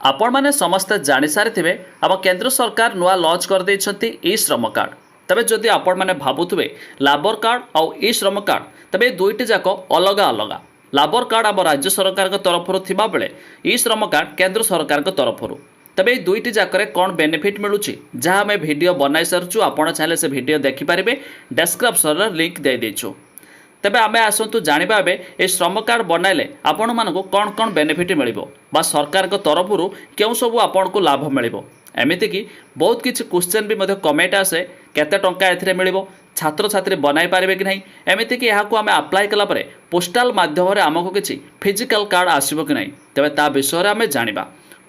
आपण मैंने समस्ते जानी सारी आम केंद्र सरकार नुआ लॉन्च कर देइछंती ई श्रम कार्ड। तबे जदि आपण मैंने भावुवे लाबर कार्ड आउ ई श्रम कार्ड तबे दुईटी जाक अलग अलग। लाबर कार्ड आम राज्य सरकार तरफ थिबा बेले ई श्रम कार्ड केंद्र सरकार तरफ। तबे दुईटी जाकरे कौन बेनिफिट मिलूची जहाँ आम वीडियो बनाई सारचु। आपण चाहे से वीडियो देखिपारे डेस्क्रिप्शन लिंक दे देछु। तेबे आमे आसतु जानिबा ए श्रम कार्ड बनाइले आपण मानकु कौन कौन बेनिफिट मिलिबो बा सरकार को तरफ क्यों सब आपण को लाभ मिलिबो। एमिति कि बहुत किछि क्वेश्चन भी मध्य कमेंट आसे केते टंका एथिरे मिलिबो, छात्र छात्री बनाई पारिबे कि नहीं। एमिति कि एहाकु आमे अप्लाई कला परे पोस्टल माध्यम रे आमको किछि फिजिकल कार्ड आसीबो कि नहीं। तेबे ता विषय रे आमे जानिबा।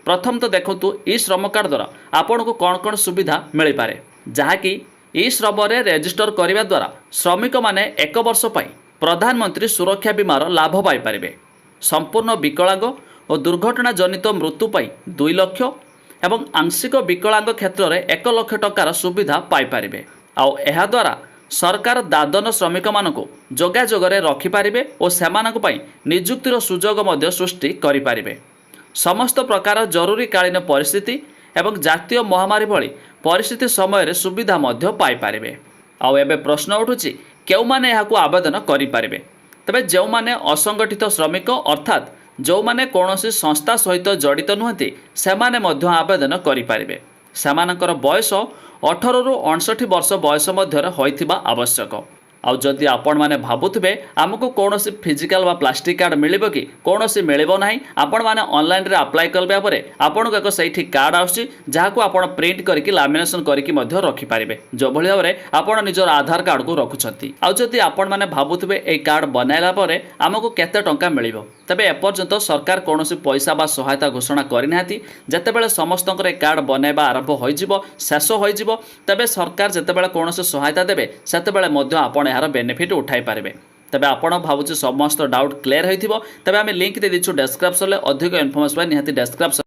प्रथम तो देखंतु ई श्रम कार्ड द्वारा आपण को कौन कौन सुविधा मिल पारे। जहाँकि ई श्रम रे रेजिस्टर करने द्वारा श्रमिक माने एक वर्ष पाई प्रधानमंत्री सुरक्षा बीमार लाभ पाई पारिबे। संपूर्ण विकलांग और दुर्घटना जनित मृत्यु पाई 2 लाख एवं आंशिक विकलांग क्षेत्र में 1 लाख टंकार सुविधा पाई पारिबे। आउ एहा द्वारा सरकार दादन श्रमिक मानकु जोगाजोगरे रखि पारिबे और सेमानकु पाई नियुक्तिर सुजोग मध्य सृष्टि करि पारिबे। समस्त प्रकार जरूरीकालीन परिस्थिति एवं जातीय महामारी भली परिस्थिति समय सुविधा मध्य पाई पारिबे। आउ एबे प्रश्न उठुची केउ माने एहाकु आवेदन करि पारिबे। तबे जो माने असंगठित श्रमिक अर्थात जो माने कोनोसी संस्था सहित जड़ित नुहति सेमाने मध्य आवेदन करि पारिबे। सेमानकर बयस 18 रु 59 वर्ष बयस मध्य होइथिबा आवश्यक। आउ जदि आपण माने भाबुथिबे आमको कोनोसी फिजिकल बा प्लास्टिक कार्ड मिलिबो कि कोनोसी मिलिबो नाही, आपण माने ऑनलाइन रे अप्लाई करबे परे आपनको एक सहीठी कार्ड आउची जहाको आपण प्रिंट करके लैमिनेशन करके मध्य रखि पारिबे। जो भली भाबरे आपण निजर आधार कार्ड को रखुछंती। आउ जदि आपण माने भाबुथिबे ए कार्ड बनाइला परे आमको केते टंका मिलिबो, तबे एपर्यंत सरकार कोनोसी पैसा बा सहायता घोषणा करिनाथि। जेतेबेले समस्तଙ୍କର ए कार्ड बनाइबा आरंभ होइजिबो शेष होइजिबो तबे सरकार जेतेबेले कोनोसी सहायता देबे सेतेबेले मध्य आपण यार बेनिफिट उठाई पारिबे। तबे आपण भावुची समस्त डाउट क्लियर होइथिबो। तबे आमे लिंक दे दिछु डेस्क्रिप्शन ले अधिक इन्फॉर्मेशन निहाती डेस्क्रिप्शन